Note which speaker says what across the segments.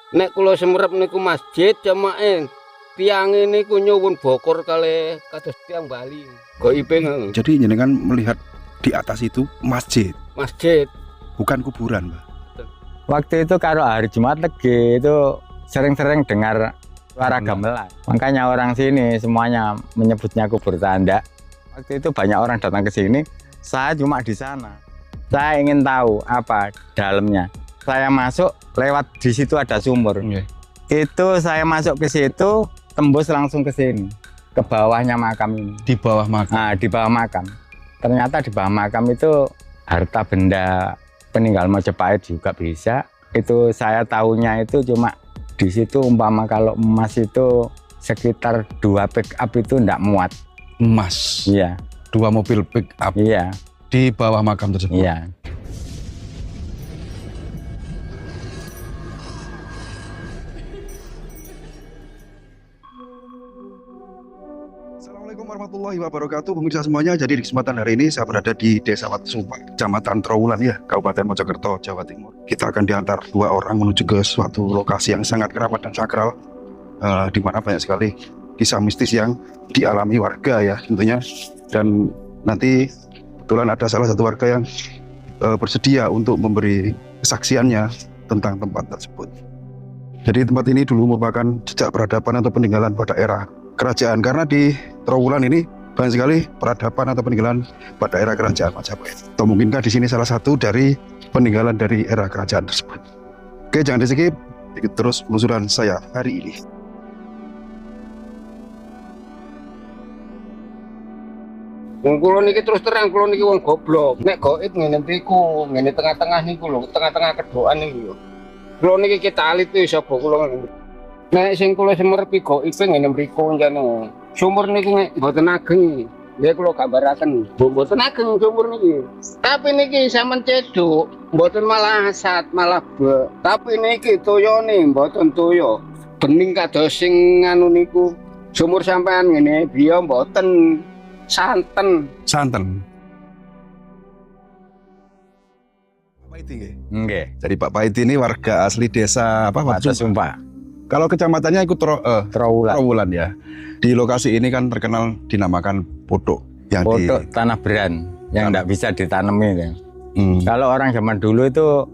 Speaker 1: Nek kula semerep niku masjid jamaah tiang niku nyuwun bokor kali kados tiang Bali. Goibe ngono.
Speaker 2: Jadi jenengan melihat di atas itu masjid,
Speaker 1: Masjid.
Speaker 2: bukan kuburan, Mbak.
Speaker 3: Waktu itu kalau hari Jumat Legi itu sering-sering dengar suara gamelan. Makanya orang sini semuanya menyebutnya kubur tanda. Waktu itu banyak orang datang ke sini, saya cuma di sana. Saya ingin tahu apa dalamnya. Saya masuk lewat di situ ada sumur. Itu saya masuk ke situ, tembus langsung ke sini, ke bawahnya makam ini.
Speaker 2: Di bawah makam.
Speaker 3: Nah, di bawah makam. Ternyata di bawah makam itu harta benda peninggal Majapahit juga bisa. Itu saya tahunya itu cuma di situ umpama kalau emas itu sekitar 2 pick up itu enggak muat.
Speaker 2: Emas.
Speaker 3: Iya.
Speaker 2: 2 mobil pick up.
Speaker 3: Iya.
Speaker 2: Di bawah makam tersebut.
Speaker 3: Iya.
Speaker 2: Assalamualaikum warahmatullahi wabarakatuh, pemirsa semuanya. Jadi di kesempatan hari ini saya berada di Desa Watsumpa, Kecamatan Trawulan ya, Kabupaten Mojokerto, Jawa Timur. Kita akan diantar 2 orang menuju ke suatu lokasi yang sangat keramat dan sakral, di mana banyak sekali kisah mistis yang dialami warga ya tentunya. Dan nanti kebetulan ada salah satu warga yang bersedia untuk memberi kesaksiannya tentang tempat tersebut. Jadi tempat ini dulu merupakan jejak peradaban atau peninggalan pada era kerajaan, karena di Trawulan ini banyak sekali peradaban atau peninggalan pada era kerajaan Majapahit. Atau mungkinkah di sini salah satu dari peninggalan dari era kerajaan tersebut. Oke, jangan di skip, ikut terus penelusuran saya hari ini.
Speaker 1: Wong kula niki terus terang kula niki wong goblok. Nek gaib ngene mriku, ngene tengah-tengah niku lho, tengah-tengah kedokan niku lho. Kula niki kita alit sapa kula ngene. Nek sing kula semerpi gaib ngene mriku jane. Sumur niki nek mboten ageng. Nggih kula gambaraken, mboten ageng sumur niki. Tapi niki sampean cedhuk, mboten malah asat, malah be. Tapi niki toyone mboten toyo. Bening kados sing anu niku. Sumur sampean ngene biya mboten santen.
Speaker 2: Santen. Pak Paiti nggih.
Speaker 3: Nggih.
Speaker 2: Jadi Pak Paiti ini warga asli desa apa?
Speaker 3: Watsumpa.
Speaker 2: Kalau kecamatannya ikut
Speaker 3: Trawulan.
Speaker 2: Trawulan ya. Di lokasi ini kan terkenal dinamakan Potok yang
Speaker 3: Potok tanah beran yang enggak bisa ditanami ya.
Speaker 2: Hmm.
Speaker 3: Kalau orang zaman dulu itu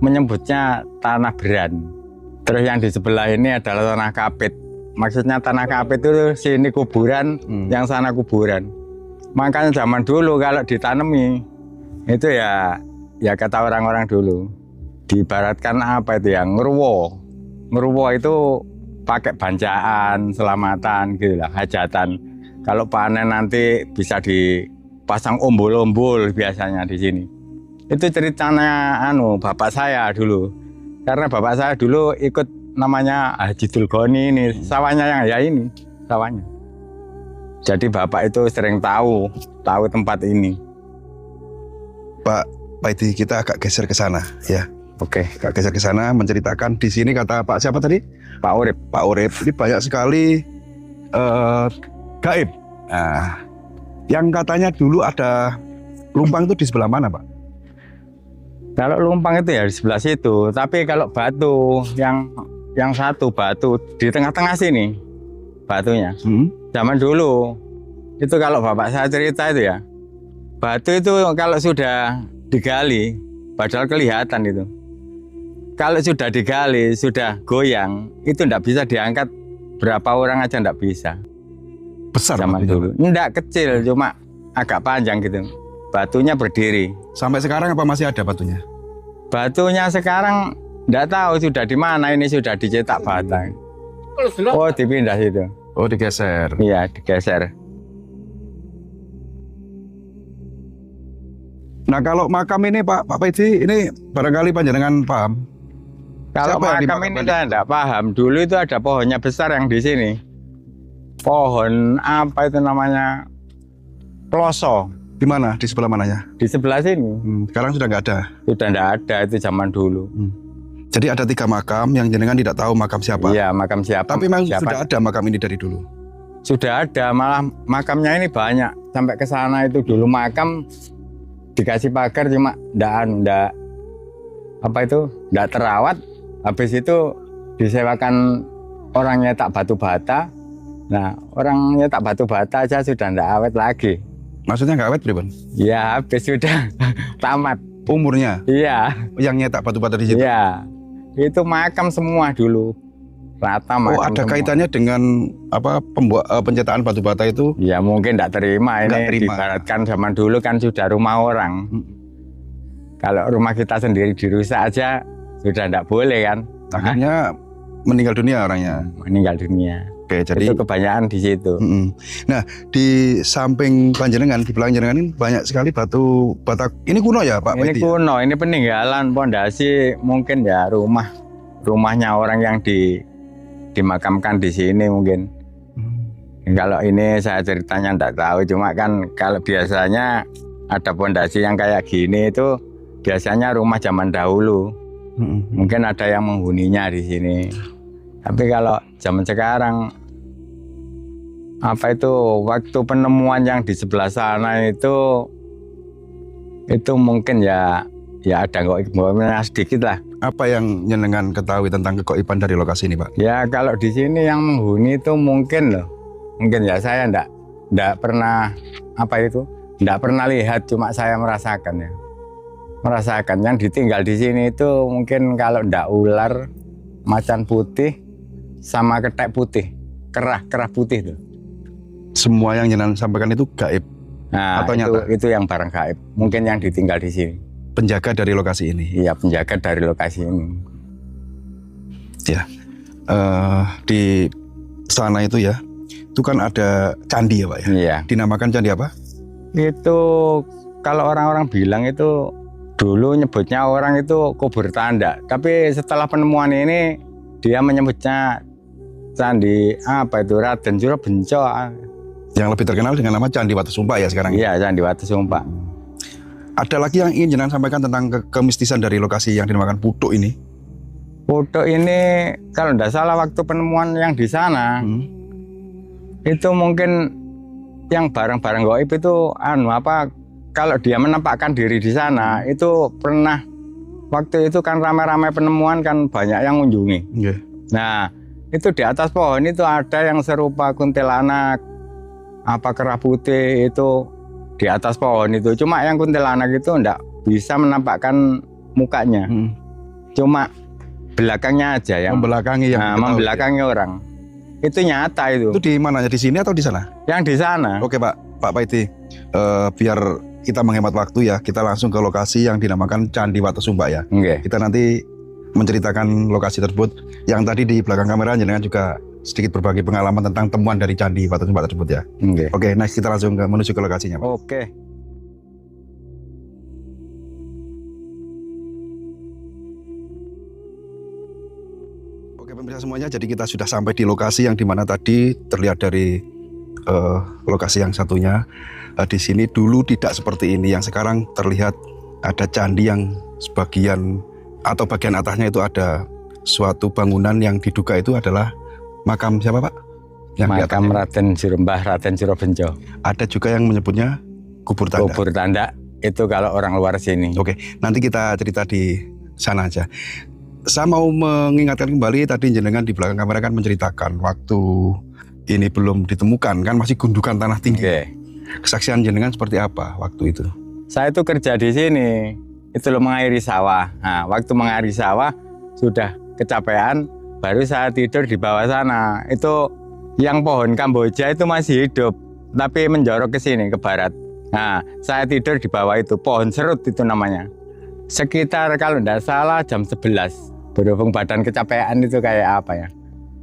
Speaker 3: menyebutnya tanah beran. Terus yang di sebelah ini adalah tanah kapit. Maksudnya tanah kapit itu sini kuburan, yang sana kuburan. Makanya zaman dulu kalau ditanami itu ya kata orang-orang dulu diibaratkan apa itu ya, ngerwo. Ngerwo itu pakai bancaan, selamatan gitu lah, hajatan. Kalau panen nanti bisa dipasang umbul-umbul biasanya di sini. Itu ceritanya bapak saya dulu. Karena bapak saya dulu ikut namanya Haji Dulgoni ini, sawahnya yang ya ini, sawahnya. Jadi bapak itu sering tahu tempat ini.
Speaker 2: Pak Paiti, kita agak geser ke sana ya.
Speaker 3: Oke.
Speaker 2: Agak geser ke sana menceritakan di sini kata Pak siapa tadi?
Speaker 3: Pak Urip.
Speaker 2: Pak Urip. Ini banyak sekali gaib. Nah, yang katanya dulu ada lumpang itu di sebelah mana, Pak?
Speaker 3: Kalau lumpang itu ya di sebelah situ. Tapi kalau batu yang satu batu di tengah-tengah sini batunya. Zaman dulu itu kalau bapak saya cerita itu ya, batu itu kalau sudah digali padahal kelihatan itu. Kalau sudah digali, sudah goyang, itu enggak bisa diangkat, berapa orang aja enggak bisa.
Speaker 2: Besar
Speaker 3: zaman dulu. Enggak kecil, cuma agak panjang gitu. Batunya berdiri.
Speaker 2: Sampai sekarang apa masih ada batunya?
Speaker 3: Batunya sekarang enggak tahu sudah di mana, ini sudah dicetak bata. Oh, dipindah situ.
Speaker 2: Oh, digeser.
Speaker 3: Iya, digeser.
Speaker 2: Nah, kalau makam ini Pak Paiti, ini barangkali panjenengan paham.
Speaker 3: Kalau makam ini saya enggak paham. Dulu itu ada pohonnya besar yang di sini. Pohon apa itu namanya? Kloso.
Speaker 2: Di mana? Di sebelah mananya?
Speaker 3: Di sebelah sini.
Speaker 2: Sekarang sudah nggak ada?
Speaker 3: Sudah nggak ada, itu zaman dulu.
Speaker 2: Jadi ada 3 makam yang jenengan tidak tahu makam siapa?
Speaker 3: Iya, makam siapa.
Speaker 2: Tapi memang
Speaker 3: siapa?
Speaker 2: Sudah ada makam ini dari dulu?
Speaker 3: Sudah ada, malah makamnya ini banyak. Sampai ke sana itu dulu makam dikasih pagar cuma enggak terawat. Habis itu disewakan orang nyetak batu bata. Nah, orang nyetak batu bata aja sudah tidak awet lagi.
Speaker 2: Maksudnya nggak awet, Pribon?
Speaker 3: Ya, habis sudah tamat.
Speaker 2: Umurnya?
Speaker 3: Iya.
Speaker 2: Yang nyetak batu bata di situ?
Speaker 3: Iya. Itu makam semua dulu. Rata makam.
Speaker 2: Oh, ada
Speaker 3: semua.
Speaker 2: kaitannya dengan apa pencetakan batu bata itu?
Speaker 3: Ya, mungkin tidak terima ini.
Speaker 2: Nggak terima.
Speaker 3: Dibaratkan zaman dulu kan sudah rumah orang. Kalau rumah kita sendiri dirusak aja sudah tidak boleh kan.
Speaker 2: Akhirnya meninggal dunia orangnya.
Speaker 3: Meninggal dunia.
Speaker 2: Oke, jadi
Speaker 3: Itu kebanyakan di situ.
Speaker 2: Nah, di samping panjenengan, di belakang jenengan ini banyak sekali batu bata. Ini kuno ya, Pak?
Speaker 3: Ini
Speaker 2: Paiti?
Speaker 3: kuno, ini peninggalan pondasi mungkin ya rumahnya orang yang dimakamkan di sini mungkin. Kalau ini saya ceritanya enggak tahu, cuma kan kalau biasanya ada pondasi yang kayak gini itu biasanya rumah zaman dahulu. Mungkin ada yang menghuninya di sini. Tapi kalau zaman sekarang apa itu waktu penemuan yang di sebelah sana itu mungkin ya ada goibnya sedikit lah.
Speaker 2: Apa yang jenengan ketahui tentang kegoiban dari lokasi ini, Pak?
Speaker 3: Ya kalau di sini yang menghuni itu mungkin ya saya enggak pernah enggak pernah lihat, cuma saya merasakan yang ditinggal di sini itu mungkin kalau enggak ular, macan putih sama ketek putih, kerah putih itu.
Speaker 2: Semua yang jenengan sampaikan itu gaib
Speaker 3: Nah,
Speaker 2: atau nyata?
Speaker 3: itu yang barang gaib, mungkin yang ditinggal di sini.
Speaker 2: Penjaga dari lokasi ini.
Speaker 3: Iya, penjaga dari lokasi ini.
Speaker 2: Ya, di sana itu ya, itu kan ada candi ya, Pak ya?
Speaker 3: Iya.
Speaker 2: Dinamakan candi apa?
Speaker 3: Itu kalau orang-orang bilang itu dulu nyebutnya orang itu kubur tanda, tapi setelah penemuan ini dia menyebutnya candi Raden Surobenco.
Speaker 2: Yang lebih terkenal dengan nama Candi Watu Sumpah ya sekarang.
Speaker 3: Iya, Candi Watu Sumpah.
Speaker 2: Ada lagi yang ingin jenengan sampaikan tentang kemistisan dari lokasi yang dinamakan Putuk ini?
Speaker 3: Putuk ini kalau tidak salah waktu penemuan yang di sana itu mungkin yang barang-barang gaib itu kalau dia menampakkan diri di sana itu pernah waktu itu kan ramai-ramai penemuan kan banyak yang mengunjungi.
Speaker 2: Yeah.
Speaker 3: Nah, itu di atas pohon itu ada yang serupa kuntilanak, kerah putih itu di atas pohon itu. Cuma yang kuntilanak itu enggak bisa menampakkan mukanya. Cuma belakangnya aja yang
Speaker 2: membelakangi
Speaker 3: membelakangi orang. Itu nyata itu.
Speaker 2: Itu di mana? Di sini atau di sana?
Speaker 3: Yang di sana.
Speaker 2: Oke, Pak Paiti. Biar kita menghemat waktu ya, kita langsung ke lokasi yang dinamakan Candi Watu Sumpah ya.
Speaker 3: Okay.
Speaker 2: Kita nanti menceritakan lokasi tersebut. Yang tadi di belakang kamera jenengan juga sedikit berbagi pengalaman tentang temuan dari Candi Watu Sumpah tersebut ya.
Speaker 3: Okay.
Speaker 2: Oke, next kita langsung menuju ke lokasinya, Pak.
Speaker 3: Oke.
Speaker 2: Oke pemirsa semuanya, jadi kita sudah sampai di lokasi yang dimana tadi terlihat dari lokasi yang satunya. Di sini dulu tidak seperti ini, yang sekarang terlihat ada candi yang sebagian atau bagian atasnya itu ada suatu bangunan yang diduga itu adalah makam siapa, Pak? Yang
Speaker 3: makam Raden Surobenco.
Speaker 2: Ada juga yang menyebutnya kubur tanda.
Speaker 3: Kubur tanda itu kalau orang luar sini.
Speaker 2: Oke, nanti kita cerita di sana aja. Saya mau mengingatkan kembali tadi jenengan di belakang kamera kan menceritakan waktu ini belum ditemukan kan masih gundukan tanah tinggi.
Speaker 3: Okay.
Speaker 2: Kesaksian jenengan seperti apa waktu itu?
Speaker 3: Saya itu kerja di sini, itu mengairi sawah. Nah, waktu mengairi sawah sudah kecapean, baru saya tidur di bawah sana. Itu yang pohon Kamboja itu masih hidup, tapi menjorok ke sini ke barat. Nah, saya tidur di bawah itu, pohon serut itu namanya. Sekitar kalau tidak salah jam 11. Berhubung badan kecapean itu kayak apa ya?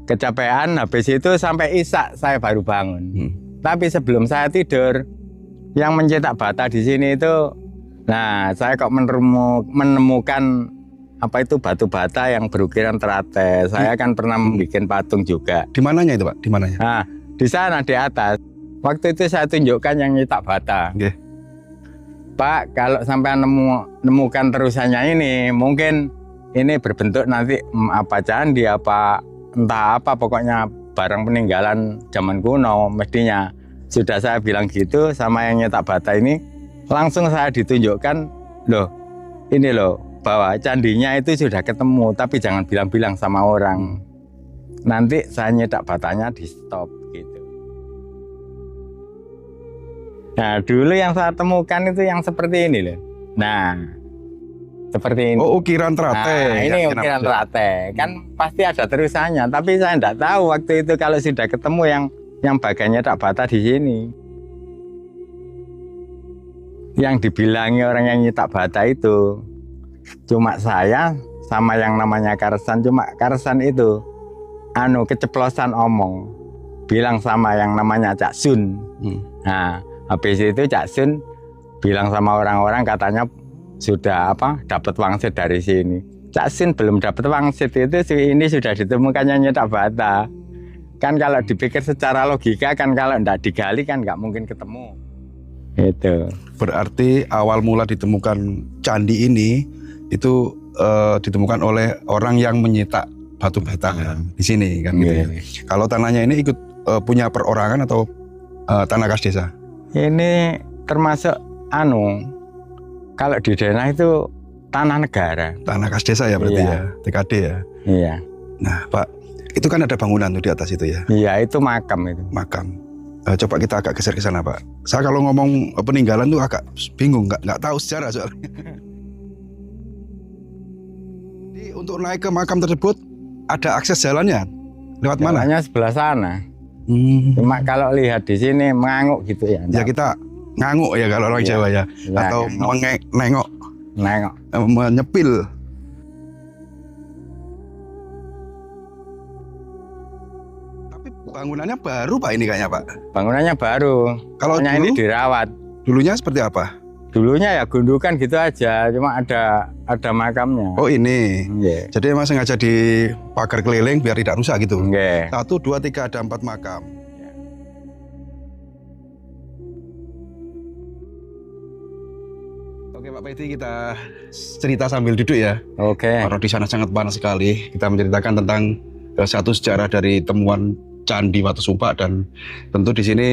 Speaker 3: Kecapean, habis itu sampai isak saya baru bangun. Tapi sebelum saya tidur, yang mencetak bata di sini itu, nah saya kok menemukan batu bata yang berukiran teratai. Saya kan pernah membuat patung juga.
Speaker 2: Di mananya itu, Pak? Di mananya?
Speaker 3: Nah, di sana di atas. Waktu itu saya tunjukkan yang nyetak bata.
Speaker 2: Okay.
Speaker 3: Pak, kalau sampai nemukan terusannya ini, mungkin ini berbentuk nanti candi entah apa, pokoknya barang peninggalan zaman kuno mestinya. Sudah saya bilang gitu sama yang nyetak bata ini, langsung saya ditunjukkan, ini bahwa candinya itu sudah ketemu, tapi jangan bilang-bilang sama orang. Nanti saya nyetak batanya di stop gitu. Nah, dulu yang saya temukan itu yang seperti ini loh. Nah, seperti ini.
Speaker 2: Oh, ukiran teratai.
Speaker 3: Nah, ini
Speaker 2: Ya,
Speaker 3: ukiran
Speaker 2: kenapa?
Speaker 3: teratai. Kan pasti ada terusannya, tapi saya enggak tahu waktu itu kalau sudah ketemu yang bagian nyetak bata di sini. Yang dibilangi orang yang nyetak bata itu cuma saya sama yang namanya Karsan. Cuma Karsan itu keceplosan omong, bilang sama yang namanya Cak Sun. Nah, habis itu Cak Sun bilang sama orang-orang katanya sudah dapat wangsit dari sini. Cak Sun belum dapat wangsit, itu ini sudah ditemukannya nyetak bata. Kan kalau dipikir secara logika kan kalau enggak digali kan nggak mungkin ketemu. Itu.
Speaker 2: Berarti awal mula ditemukan candi ini itu ditemukan oleh orang yang menyetak batu bata di sini kan gitu ya. Kalau tanahnya ini ikut punya perorangan atau tanah kas desa?
Speaker 3: Ini termasuk kalau di daerah itu tanah negara.
Speaker 2: Tanah kas desa ya berarti
Speaker 3: Iya.
Speaker 2: ya, TKD ya.
Speaker 3: Iya.
Speaker 2: Nah, Pak, itu kan ada bangunan tuh di atas itu ya,
Speaker 3: Iya, itu makam itu.
Speaker 2: makam. Coba kita agak geser ke sana, Pak. Saya kalau ngomong peninggalan tuh agak bingung, nggak tahu sejarah soalnya. Jadi untuk naik ke makam tersebut ada akses jalannya. Lewat mana?
Speaker 3: Jalannya sebelah sana. Cuma kalau lihat di sini mengangguk gitu ya.
Speaker 2: Ya kita nganguk ya kalau orang
Speaker 3: Iya.
Speaker 2: Jawa ya,
Speaker 3: Ya,
Speaker 2: atau nengok,
Speaker 3: nengok.
Speaker 2: menyepil. Tapi bangunannya baru Pak ini kayaknya Pak.
Speaker 3: Bangunannya baru.
Speaker 2: Kalau
Speaker 3: Hanya
Speaker 2: dulu
Speaker 3: ini dirawat.
Speaker 2: dulunya seperti apa?
Speaker 3: Dulunya ya gundukan gitu aja, cuma ada makamnya.
Speaker 2: Oh ini.
Speaker 3: Nggih.
Speaker 2: Jadi emang sengaja di pagar keliling biar tidak rusak gitu.
Speaker 3: Nggih.
Speaker 2: 1, 2, 3 ada 4 makam. Oke Pak Pedi, kita cerita sambil duduk ya.
Speaker 3: Oke.
Speaker 2: Karena di sana sangat panas sekali. Kita menceritakan tentang satu sejarah dari temuan Candi Watu Sumpak, dan tentu di sini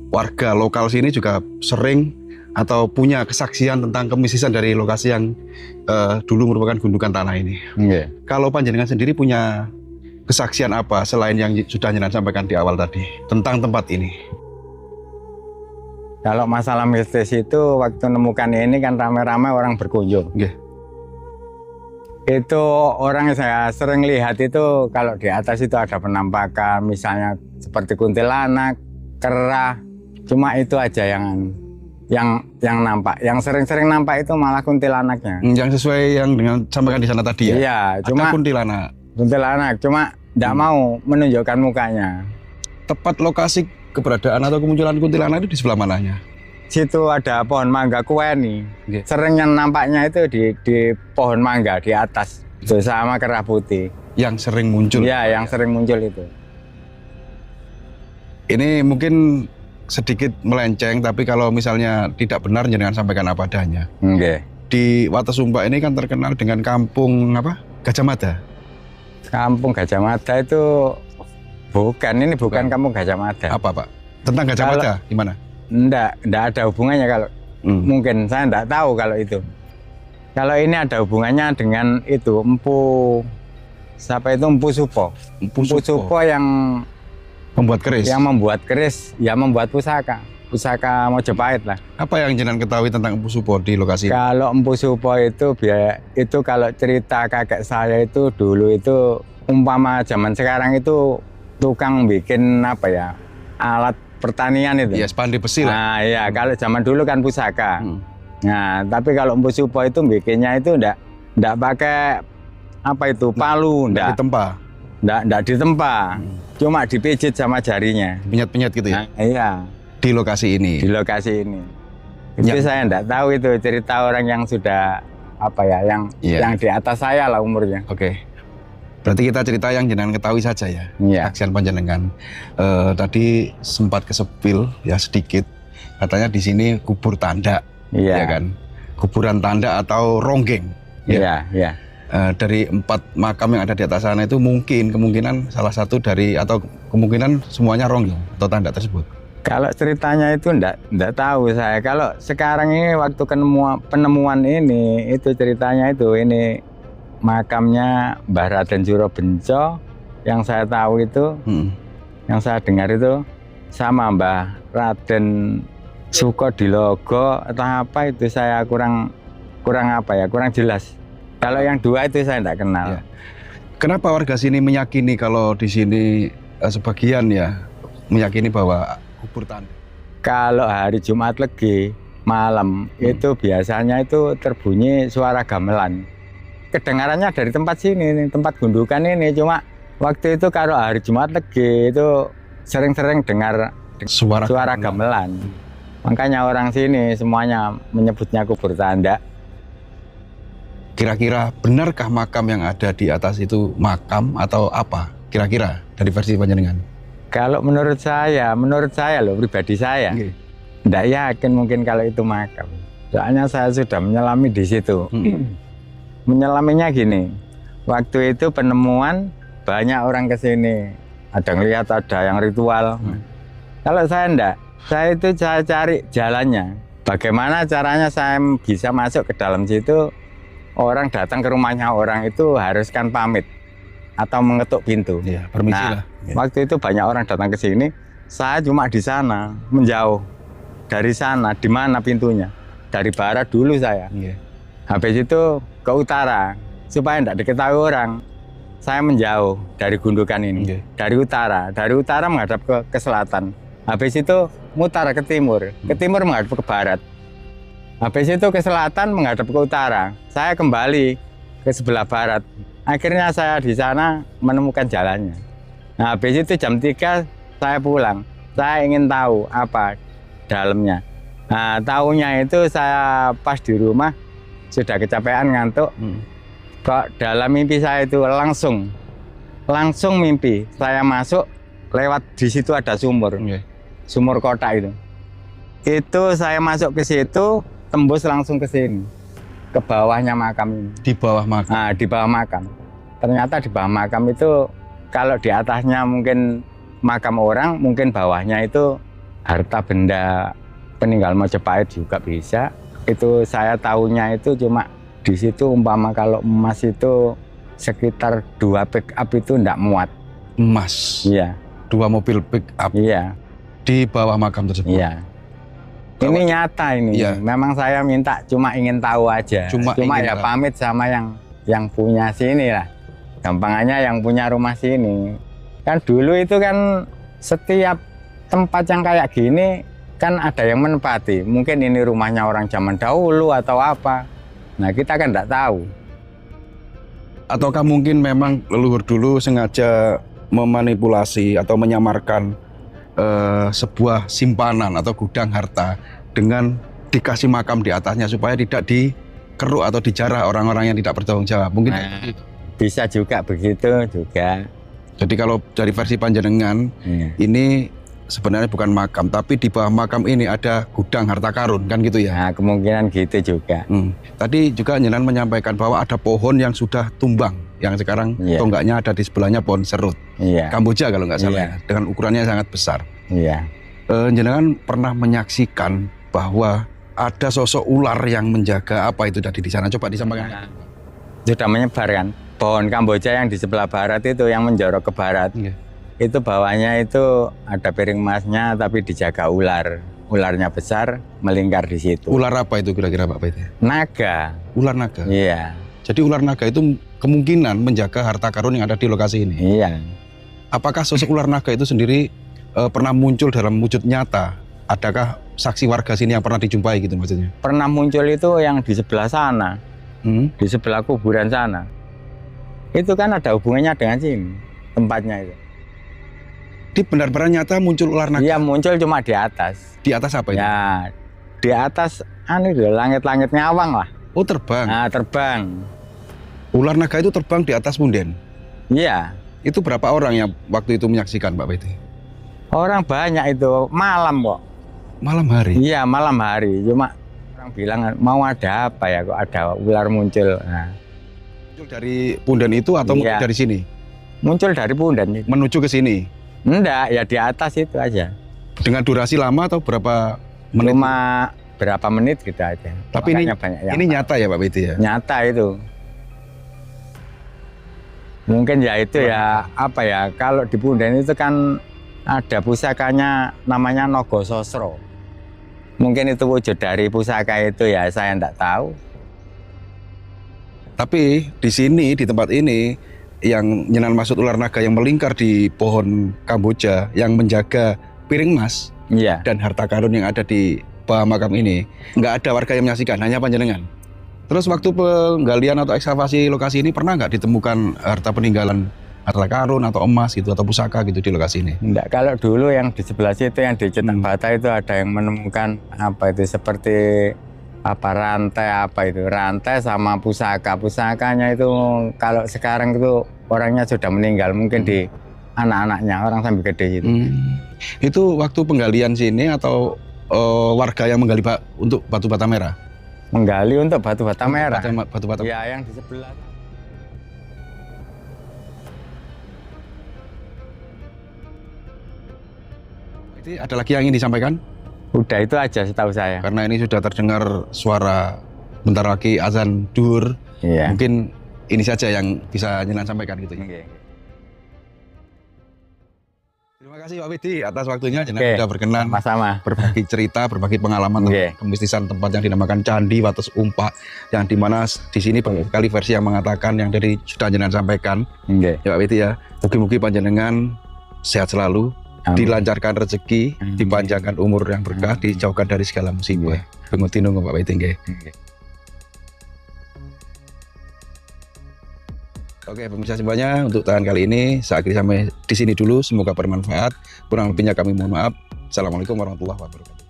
Speaker 2: warga lokal sini juga sering atau punya kesaksian tentang kemistisen dari lokasi yang dulu merupakan gundukan tanah ini.
Speaker 3: Nggih.
Speaker 2: Kalau panjenengan sendiri punya kesaksian apa selain yang sudah jenengan sampaikan di awal tadi tentang tempat ini?
Speaker 3: Kalau masalah mistis itu waktu nemukan ini kan rame-rame orang berkunjung.
Speaker 2: Nggih.
Speaker 3: Itu orang yang saya sering lihat itu kalau di atas itu ada penampakan, misalnya seperti kuntilanak, kera. Cuma itu aja yang nampak. Yang sering-sering nampak itu malah kuntilanaknya.
Speaker 2: Yang sesuai yang dengan sampaikan di sana tadi ya?
Speaker 3: Iya,
Speaker 2: Ada
Speaker 3: cuma
Speaker 2: kuntilanak.
Speaker 3: cuma tidak mau menunjukkan mukanya.
Speaker 2: Tepat lokasi keberadaan atau kemunculan kuntilanak itu di sebelah mananya?
Speaker 3: Situ ada pohon mangga kueni.
Speaker 2: Nggih.
Speaker 3: Sering yang nampaknya itu di pohon mangga di atas itu sama kera putih.
Speaker 2: Yang sering muncul.
Speaker 3: Iya, yang sering muncul itu.
Speaker 2: Ini mungkin sedikit melenceng, tapi kalau misalnya tidak benar jangan sampaikan apa adanya.
Speaker 3: Nggih.
Speaker 2: Di Watu Sumpak ini kan terkenal dengan kampung apa? Gajah Mada.
Speaker 3: Kampung Gajah Mada itu bukan
Speaker 2: Bukan.
Speaker 3: kampung Gajah Mada.
Speaker 2: Apa Pak? Tentang Gajah
Speaker 3: Kalau-
Speaker 2: Mada gimana?
Speaker 3: Enggak ada hubungannya kalau mungkin saya enggak tahu kalau itu. Kalau ini ada hubungannya dengan itu siapa itu Empu Supo.
Speaker 2: Empu
Speaker 3: Empu Supo yang
Speaker 2: Membuat keris.
Speaker 3: membuat keris, ya membuat pusaka Mojopahit lah.
Speaker 2: Apa yang jenengan ketahui tentang Empu Supo di lokasi ini?
Speaker 3: Kalau Empu Supo itu kalau cerita kakek saya itu dulu itu umpama zaman sekarang itu tukang bikin alat pertanian itu.
Speaker 2: Ya, spanduk besi lah.
Speaker 3: Nah iya, kalau zaman dulu kan pusaka.
Speaker 2: Hmm.
Speaker 3: Nah tapi kalau Empu Supo itu bikinnya itu ndak pakai palu,
Speaker 2: Nggak
Speaker 3: ndak
Speaker 2: ditempa,
Speaker 3: ditempa, cuma dipijit sama jarinya.
Speaker 2: penyet-penyet gitu ya.
Speaker 3: Nah, iya.
Speaker 2: Di lokasi ini.
Speaker 3: Di lokasi ini. Itu
Speaker 2: Ya.
Speaker 3: saya enggak tahu itu cerita orang yang sudah yang
Speaker 2: Iya.
Speaker 3: di atas saya lah umurnya.
Speaker 2: Oke. Berarti kita cerita yang jenengan ketahui saja ya.
Speaker 3: Iya.
Speaker 2: Saksian panjenengan. Tadi sempat kesepil ya sedikit. Katanya di sini kubur tanda,
Speaker 3: Iya.
Speaker 2: ya kan? Kuburan tanda atau ronggeng.
Speaker 3: Iya, iya.
Speaker 2: Dari 4 makam yang ada di atas sana itu kemungkinan salah satu dari atau kemungkinan semuanya ronggeng atau tanda tersebut.
Speaker 3: Kalau ceritanya itu enggak tahu saya. Kalau sekarang ini waktu penemuan ini itu ceritanya itu ini makamnya Mbah Raden Surobenco. Yang saya tahu itu, yang saya dengar itu sama Mbah Raden Sukodilogo atau apa itu saya kurang jelas. Kalau yang dua itu saya enggak kenal.
Speaker 2: Ya. Kenapa warga sini meyakini kalau di sini sebagian ya meyakini bahwa kubur tanda?
Speaker 3: Kalau hari Jumat Legi malam itu biasanya itu terbunyi suara gamelan. Kedengarannya dari tempat sini, tempat gundukan ini. Cuma waktu itu kalau hari Jumat Legi itu sering-sering dengar suara gamelan. Makanya orang sini semuanya menyebutnya kubur tanda.
Speaker 2: Kira-kira benarkah makam yang ada di atas itu makam atau apa? Kira-kira dari versi panjenengan?
Speaker 3: Kalau menurut saya loh, pribadi saya, tidak yakin mungkin kalau itu makam. Soalnya saya sudah menyelami di situ. Menyelaminya gini, waktu itu penemuan banyak orang ke sini. Ada ngelihat ada yang ritual. Kalau saya enggak, saya cari jalannya. Bagaimana caranya saya bisa masuk ke dalam situ? Orang datang ke rumahnya orang itu haruskan pamit atau mengetuk pintu.
Speaker 2: Ya, permisi lah.
Speaker 3: Waktu itu banyak orang datang ke sini, saya cuma di sana, menjauh dari sana. Di mana pintunya? Dari barat dulu saya. Habis itu ke utara, supaya tidak diketahui orang. Saya menjauh dari gundukan ini, dari utara menghadap ke selatan. Habis itu mutar ke timur menghadap ke barat. Habis itu ke selatan menghadap ke utara. Saya kembali ke sebelah barat. Akhirnya saya di sana menemukan jalannya. Nah, habis itu jam 3 saya pulang. Saya ingin tahu apa dalamnya. Nah, tahunya itu saya pas di rumah sudah kecapean ngantuk. Kok dalam mimpi saya itu langsung mimpi. Saya masuk lewat di situ ada sumur. Sumur kotak itu. Itu saya masuk ke situ, tembus langsung ke sini. Ke bawahnya makam ini.
Speaker 2: Di bawah makam?
Speaker 3: Nah, di bawah makam. Ternyata di bawah makam itu, kalau di atasnya mungkin makam orang, mungkin bawahnya itu harta benda peninggal Majapahit juga bisa. Itu saya tahunya itu cuma di situ umpama kalau emas itu sekitar 2 pick up itu enggak muat.
Speaker 2: Emas?
Speaker 3: Iya.
Speaker 2: 2 mobil pick up?
Speaker 3: Iya.
Speaker 2: Di bawah makam tersebut?
Speaker 3: Iya. Ini nyata ini.
Speaker 2: Iya.
Speaker 3: Memang saya minta cuma ingin tahu aja. Cuma ya tahu. Pamit sama yang punya sini lah. Gampangannya yang punya rumah sini. Kan dulu itu kan setiap tempat yang kayak gini kan ada yang menempati. Mungkin ini rumahnya orang zaman dahulu atau apa. Nah, kita kan enggak tahu.
Speaker 2: Ataukah mungkin memang leluhur dulu sengaja memanipulasi atau menyamarkan sebuah simpanan atau gudang harta dengan dikasih makam di atasnya supaya tidak dikeruk atau dijarah orang-orang yang tidak bertanggung jawab. Mungkin
Speaker 3: bisa juga begitu juga.
Speaker 2: Jadi kalau dari versi panjenengan ini sebenarnya bukan makam, tapi di bawah makam ini ada gudang harta karun, kan gitu ya?
Speaker 3: Nah, kemungkinan gitu juga.
Speaker 2: Tadi juga jenengan menyampaikan bahwa ada pohon yang sudah tumbang, yang sekarang tonggaknya ada di sebelahnya pohon serut. Kamboja kalau nggak salah, dengan ukurannya sangat besar. Jenengan pernah menyaksikan bahwa ada sosok ular yang menjaga apa itu tadi di sana? Coba disampaikan.
Speaker 3: Sudah menyebar kan? Pohon Kamboja yang di sebelah barat itu yang menjorok ke barat. Itu bawahnya itu ada piring emasnya tapi dijaga ular. Ularnya besar, melingkar di situ.
Speaker 2: Ular apa itu kira-kira Pak Pete?
Speaker 3: Naga.
Speaker 2: Ular naga?
Speaker 3: Iya.
Speaker 2: Jadi ular naga itu kemungkinan menjaga harta karun yang ada di lokasi ini?
Speaker 3: Iya.
Speaker 2: Apakah sosok ular naga itu sendiri pernah muncul dalam wujud nyata? Adakah saksi warga sini yang pernah dijumpai gitu maksudnya?
Speaker 3: Pernah muncul itu yang di sebelah sana. Di sebelah kuburan sana. Itu kan ada hubungannya dengan sini, tempatnya itu.
Speaker 2: Di benar-benar nyata muncul ular naga?
Speaker 3: Iya, muncul cuma di atas.
Speaker 2: Di atas apa itu?
Speaker 3: Ya, di atas langit-langit ngawang lah.
Speaker 2: Oh, terbang?
Speaker 3: Nah, terbang.
Speaker 2: Ular naga itu terbang di atas punden?
Speaker 3: Iya.
Speaker 2: Itu berapa orang yang waktu itu menyaksikan Pak Pete?
Speaker 3: Orang banyak itu, malam kok.
Speaker 2: Malam hari?
Speaker 3: Iya, malam hari. Cuma orang bilang mau ada apa ya kok ada ular muncul. Nah.
Speaker 2: Muncul dari punden itu atau muncul dari sini?
Speaker 3: Muncul dari punden itu.
Speaker 2: Menuju ke sini?
Speaker 3: Enggak, ya di atas itu aja.
Speaker 2: Dengan durasi lama atau berapa menit?
Speaker 3: Cuma berapa menit gitu aja.
Speaker 2: Tapi ini
Speaker 3: Makanya banyak yang
Speaker 2: ini nyata ya Pak Widi ya?
Speaker 3: nyata itu. Mungkin ya itu ya apa ya, kalau di Punden itu kan ada pusakanya namanya Nogo Sosro. Mungkin itu wujud dari pusaka itu ya, saya enggak tahu.
Speaker 2: Tapi di sini, di tempat ini, yang Nyenan Masud ular naga yang melingkar di pohon Kamboja, yang menjaga piring emas
Speaker 3: Iya.
Speaker 2: dan harta karun yang ada di bawah makam ini, nggak ada warga yang menyaksikan, hanya panjenengan. Terus waktu penggalian atau ekskavasi lokasi ini pernah nggak ditemukan harta peninggalan, harta karun atau emas gitu atau pusaka gitu di lokasi ini?
Speaker 3: Enggak, kalau dulu yang di sebelah situ yang di Cetak Bata itu ada yang menemukan apa itu seperti apa rantai sama pusakanya itu. Kalau sekarang itu orangnya sudah meninggal, mungkin di anak-anaknya orang sampai gede gitu.
Speaker 2: Itu waktu penggalian sini atau warga yang menggali untuk batu bata merah?
Speaker 3: Menggali untuk batu bata merah.
Speaker 2: Batu bata.
Speaker 3: Ya, yang di sebelah.
Speaker 2: Jadi ada lagi yang ingin disampaikan?
Speaker 3: Udah itu aja setahu saya.
Speaker 2: Karena ini sudah terdengar suara bentar lagi azan duhur.
Speaker 3: Iya.
Speaker 2: Mungkin ini saja yang bisa Nyenan sampaikan gitu ya.
Speaker 3: Oke.
Speaker 2: Terima kasih Pak Widi atas waktunya. Nyenan
Speaker 3: Oke.
Speaker 2: sudah berkenan
Speaker 3: Sama-sama.
Speaker 2: berbagi cerita, berbagi pengalaman tentang kemistisan tempat yang dinamakan Candi Wates Umpak, yang dimana di sini banyak sekali versi yang mengatakan yang dari sudah Nyenan sampaikan.
Speaker 3: Oke.
Speaker 2: Ya Pak Widi ya, mugi-mugi panjenengan sehat selalu,
Speaker 3: Amin.
Speaker 2: dilancarkan rezeki,
Speaker 3: Amin.
Speaker 2: dipanjangkan umur yang berkah, dijauhkan dari segala musibah. Penguti nunggu Pak Widi nggih. Oke, pemirsa semuanya, untuk tahan kali ini saya akhiri sampai di sini dulu. Semoga bermanfaat. Kurang lebihnya kami mohon maaf. Assalamualaikum warahmatullahi wabarakatuh.